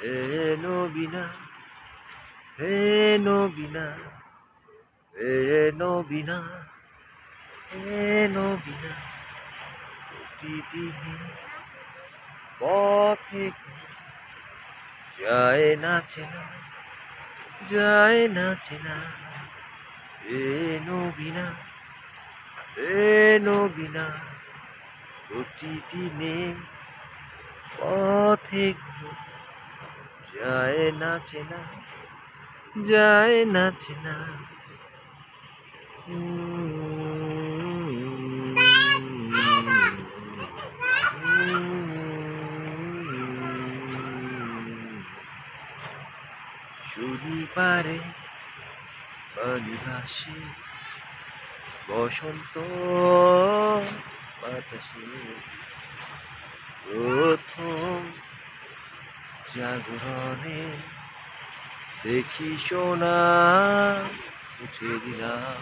হে নবীনা, হে নবীনা, হে নবীনা, হে নবীনা, প্রতিদিনই পথে যায় না চেনা, যায় না চেনা। হে নবীনা, হে নবীনা, প্রতিদিনে পথে যায় না চেনা, যায় না চেনা। শনিবারে পানি ভাসে বসন্ত বাতাসে, প্রথম জাগরণে দেখি সোনা মুছে দিলাম